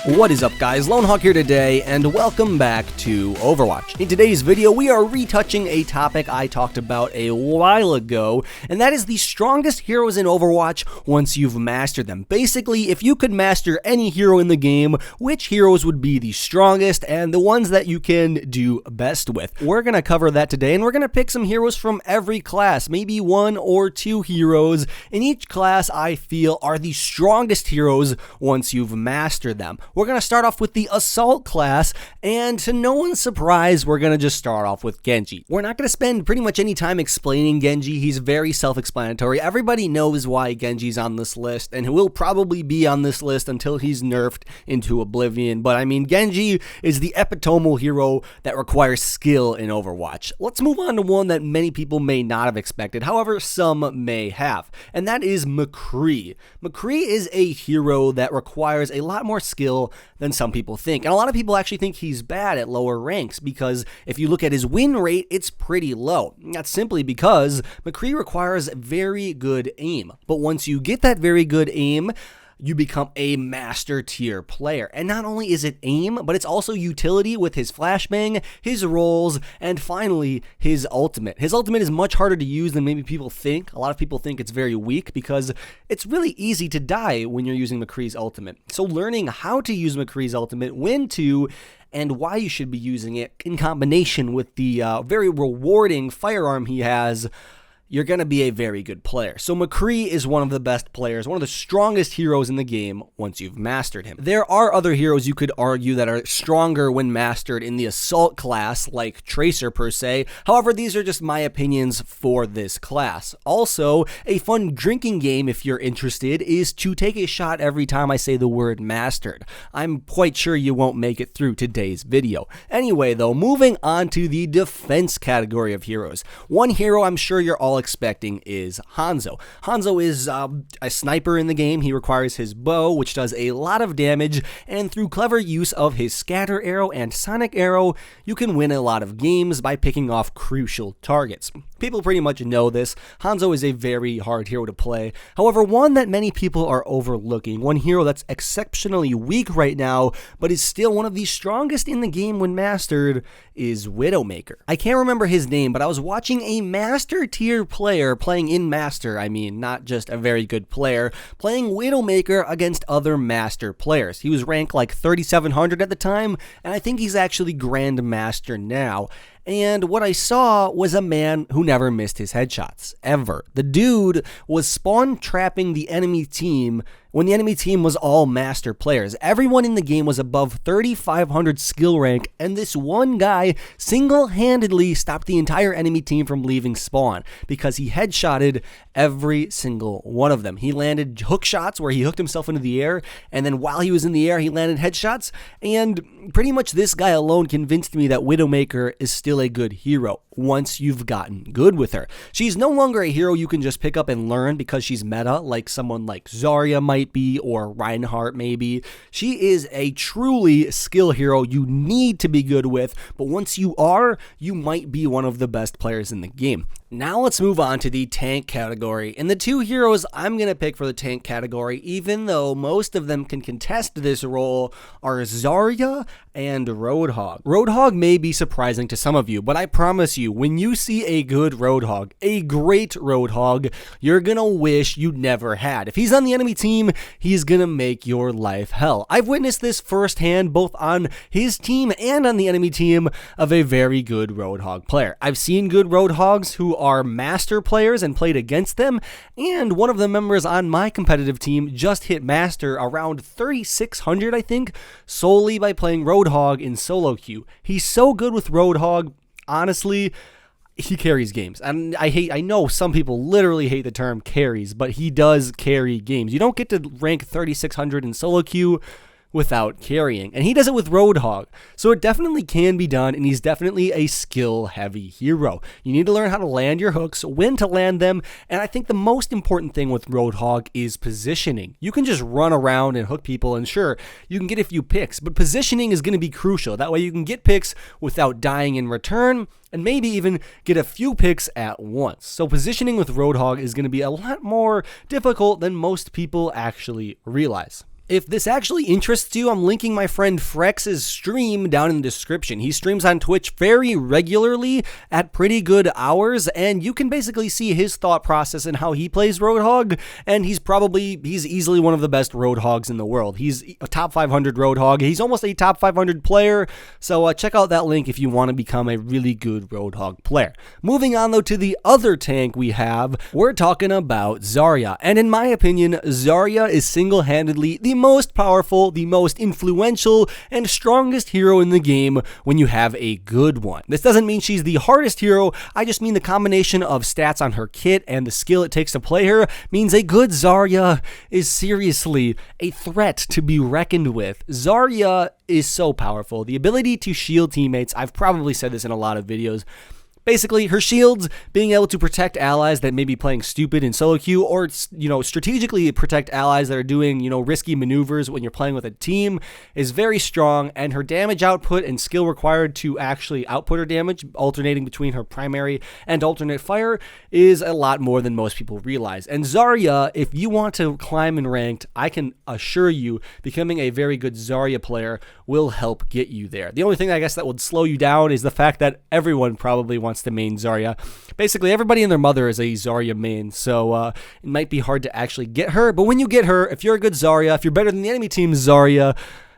What is up, guys? Lone Hawk here today, and welcome back to Overwatch. In today's video, we are retouching a topic I talked about a while ago, and that is the strongest heroes in Overwatch once you've mastered them. Basically, if you could master any hero in the game, which heroes would be the strongest and the ones that you can do best with? We're going to cover that today, and we're going to pick some heroes from every class, maybe one or two heroes in each class I feel are the strongest heroes once you've mastered them. We're going to start off with the Assault class, and to no one's surprise, we're going to just start off with Genji. We're not going to spend pretty much any time explaining Genji. He's very self-explanatory. Everybody knows why Genji's on this list, and he will probably be on this list until he's nerfed into oblivion. But I mean, Genji is the epitomal hero that requires skill in Overwatch. Let's move on to one that many people may not have expected, however, some may have, and that is McCree. McCree is a hero that requires a lot more skill than some people think. And a lot of people actually think he's bad at lower ranks because if you look at his win rate, it's pretty low. That's simply because McCree requires very good aim. But once you get that very good aim, you become a master tier player. And not only is it aim, but it's also utility with his flashbang, his rolls, and finally his ultimate. His ultimate is much harder to use than maybe people think. A lot of people think it's very weak because it's really easy to die when you're using McCree's ultimate. So learning how to use McCree's ultimate, when to, and why you should be using it in combination with the very rewarding firearm he has, you're going to be a very good player. So McCree is one of the best players, one of the strongest heroes in the game once you've mastered him. There are other heroes you could argue that are stronger when mastered in the Assault class, like Tracer per se. However, these are just my opinions for this class. Also, a fun drinking game, if you're interested, is to take a shot every time I say the word mastered. I'm quite sure you won't make it through today's video. Anyway, though, moving on to the defense category of heroes. One hero I'm sure you're all expecting is Hanzo. Hanzo is a sniper in the game. He requires his bow, which does a lot of damage, and through clever use of his scatter arrow and sonic arrow, you can win a lot of games by picking off crucial targets. People pretty much know this. Hanzo is a very hard hero to play. However, one that many people are overlooking, one hero that's exceptionally weak right now, but is still one of the strongest in the game when mastered, is Widowmaker. I can't remember his name, but I was watching a master tier player playing in Master, I mean, not just a very good player, playing Widowmaker against other Master players. He was ranked like 3,700 at the time, and I think he's actually Grandmaster now. And what I saw was a man who never missed his headshots, ever. The dude was spawn trapping the enemy team when the enemy team was all master players. Everyone in the game was above 3,500 skill rank, and this one guy single-handedly stopped the entire enemy team from leaving spawn because he headshotted every single one of them. He landed hook shots where he hooked himself into the air, and then while he was in the air, he landed headshots, and pretty much this guy alone convinced me that Widowmaker is still a good hero once you've gotten good with her. She's no longer a hero you can just pick up and learn because she's meta, like someone like Zarya might be, or Reinhardt maybe. She is a truly skill hero you need to be good with, but once you are, you might be one of the best players in the game. Now let's move on to the tank category, and the two heroes I'm going to pick for the tank category, even though most of them can contest this role, are Zarya and Roadhog. Roadhog may be surprising to some of you, but I promise you, when you see a good Roadhog, a great Roadhog, you're going to wish you never had. If he's on the enemy team, he's going to make your life hell. I've witnessed this firsthand, both on his team and on the enemy team, of a very good Roadhog player. I've seen good Roadhogs who are master players and played against them, and one of the members on my competitive team just hit master around 3,600, I think, solely by playing Roadhog in solo queue. He's so good with Roadhog, honestly, he carries games. And I know some people literally hate the term carries, but he does carry games. You don't get to rank 3,600 in solo queue without carrying, and he does it with Roadhog, so it definitely can be done, and he's definitely a skill-heavy hero. You need to learn how to land your hooks, when to land them, and I think the most important thing with Roadhog is positioning. You can just run around and hook people, and sure, you can get a few picks, but positioning is going to be crucial. That way you can get picks without dying in return, and maybe even get a few picks at once. So positioning with Roadhog is going to be a lot more difficult than most people actually realize. If this actually interests you, I'm linking my friend Frex's stream down in the description. He streams on Twitch very regularly at pretty good hours, and you can basically see his thought process and how he plays Roadhog, and he's easily one of the best Roadhogs in the world. He's a top 500 Roadhog. He's almost a top 500 player, so check out that link if you want to become a really good Roadhog player. Moving on, though, to the other tank we have, we're talking about Zarya, and in my opinion, Zarya is single-handedly the most powerful, the most influential, and strongest hero in the game when you have a good one. This doesn't mean she's the hardest hero, I just mean the combination of stats on her kit and the skill it takes to play her means a good Zarya is seriously a threat to be reckoned with. Zarya is so powerful. The ability to shield teammates, I've probably said this in a lot of videos. Basically, her shields, being able to protect allies that may be playing stupid in solo queue, or, strategically protect allies that are doing, risky maneuvers when you're playing with a team, is very strong, and her damage output and skill required to actually output her damage, alternating between her primary and alternate fire, is a lot more than most people realize. And Zarya, if you want to climb in ranked, I can assure you, becoming a very good Zarya player will help get you there. The only thing I guess that would slow you down is the fact that everyone probably wants to main Zarya. Basically, everybody and their mother is a Zarya main, so it might be hard to actually get her, but when you get her, if you're a good Zarya, if you're better than the enemy team's Zarya,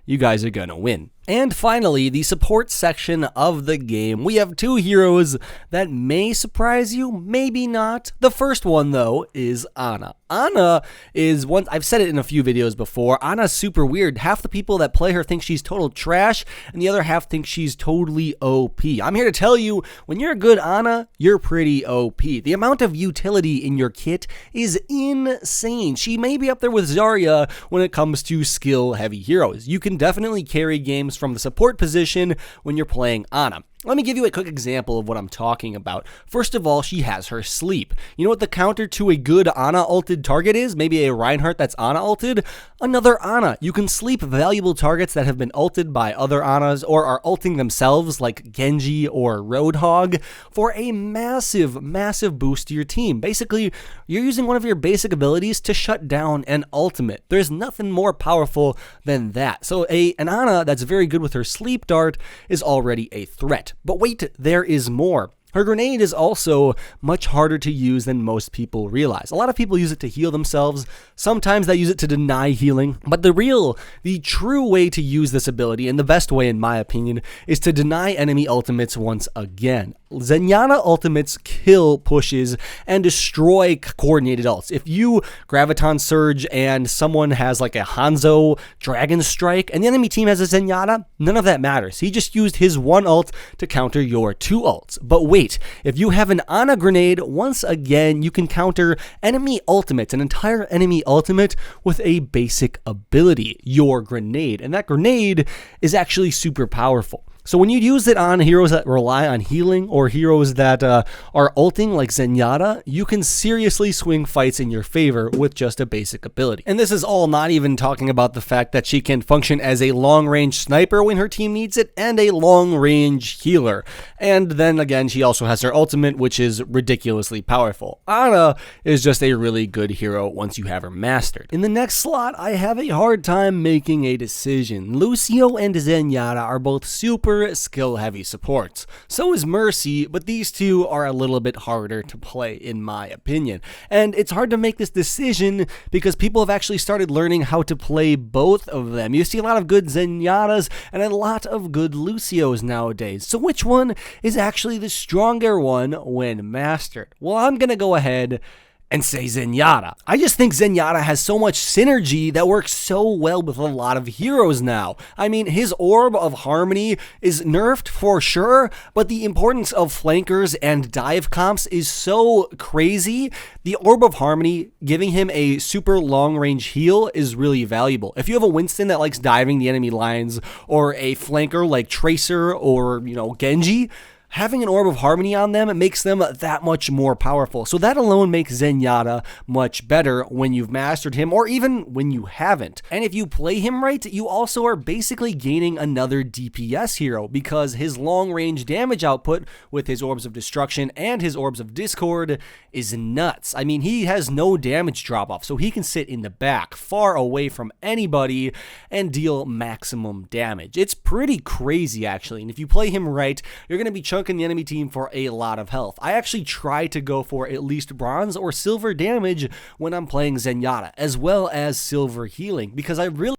you guys are gonna win. And finally, the support section of the game. We have two heroes that may surprise you, maybe not. The first one, though, is Ana. Ana is one, I've said it in a few videos before, Ana's super weird. Half the people that play her think she's total trash, and the other half think she's totally OP. I'm here to tell you, when you're a good Ana, you're pretty OP. The amount of utility in your kit is insane. She may be up there with Zarya when it comes to skill-heavy heroes. You can definitely carry games from the support position when you're playing Ana. Let me give you a quick example of what I'm talking about. First of all, she has her sleep. You know what the counter to a good Ana ulted target is? Maybe a Reinhardt that's Ana ulted? Another Ana. You can sleep valuable targets that have been ulted by other Anas or are ulting themselves like Genji or Roadhog for a massive, massive boost to your team. Basically, you're using one of your basic abilities to shut down an ultimate. There's nothing more powerful than that. So an Ana that's very good with her sleep dart is already a threat. But wait, there is more. Her grenade is also much harder to use than most people realize. A lot of people use it to heal themselves. Sometimes they use it to deny healing. But the true way to use this ability, and the best way in my opinion, is to deny enemy ultimates once again. Zenyatta ultimates kill pushes and destroy coordinated ults. If you Graviton Surge and someone has like a Hanzo Dragon Strike and the enemy team has a Zenyatta, none of that matters. He just used his one ult to counter your two ults. But wait, if you have an Ana grenade, once again, you can counter enemy ultimates, an entire enemy ultimate with a basic ability, your grenade. And that grenade is actually super powerful. So when you use it on heroes that rely on healing or heroes that are ulting like Zenyatta, you can seriously swing fights in your favor with just a basic ability. And this is all not even talking about the fact that she can function as a long-range sniper when her team needs it and a long-range healer. And then again, she also has her ultimate, which is ridiculously powerful. Ana is just a really good hero once you have her mastered. In the next slot, I have a hard time making a decision. Lucio and Zenyatta are both super skill-heavy supports. So is Mercy, but these two are a little bit harder to play in my opinion. And it's hard to make this decision because people have actually started learning how to play both of them. You see a lot of good Zenyatas and a lot of good Lucios nowadays. So which one is actually the stronger one when mastered? Well, I'm gonna go ahead and say Zenyatta. I just think Zenyatta has so much synergy that works so well with a lot of heroes now. I mean, his Orb of Harmony is nerfed for sure, but the importance of flankers and dive comps is so crazy. The Orb of Harmony, giving him a super long-range heal is really valuable. If you have a Winston that likes diving the enemy lines, or a flanker like Tracer or, Genji, having an Orb of Harmony on them makes them that much more powerful. So that alone makes Zenyatta much better when you've mastered him, or even when you haven't. And if you play him right, you also are basically gaining another DPS hero, because his long-range damage output with his Orbs of Destruction and his Orbs of Discord is nuts. I mean, he has no damage drop-off, so he can sit in the back, far away from anybody, and deal maximum damage. It's pretty crazy, actually, and if you play him right, you're going to be chunking the enemy team for a lot of health. I actually try to go for at least bronze or silver damage when I'm playing Zenyatta, as well as silver healing, because I really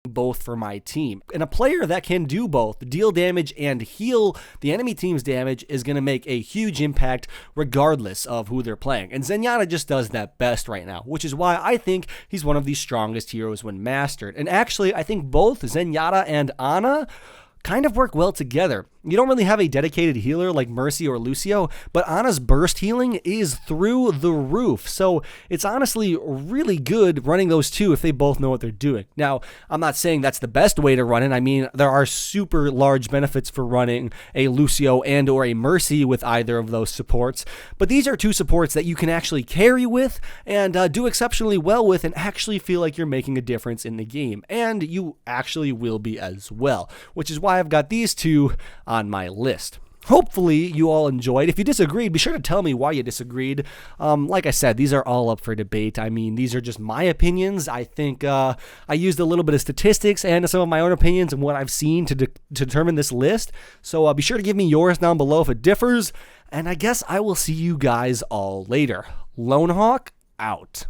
both for my team. And a player that can do both, deal damage and heal the enemy team's damage, is going to make a huge impact regardless of who they're playing. And Zenyatta just does that best right now, which is why I think he's one of the strongest heroes when mastered. And actually, I think both Zenyatta and Ana kind of work well together. You don't really have a dedicated healer like Mercy or Lucio, but Ana's burst healing is through the roof. So it's honestly really good running those two if they both know what they're doing. Now, I'm not saying that's the best way to run it. I mean, there are super large benefits for running a Lucio and or a Mercy with either of those supports, but these are two supports that you can actually carry with and do exceptionally well with and actually feel like you're making a difference in the game. And you actually will be as well, which is why I've got these two on my list. Hopefully you all enjoyed. If you disagreed, be sure to tell me why you disagreed. Like I said, these are all up for debate. I mean, these are just my opinions. I think I used a little bit of statistics and some of my own opinions and what I've seen to determine this list. So be sure to give me yours down below if it differs. And I guess I will see you guys all later. Lone Hawk out.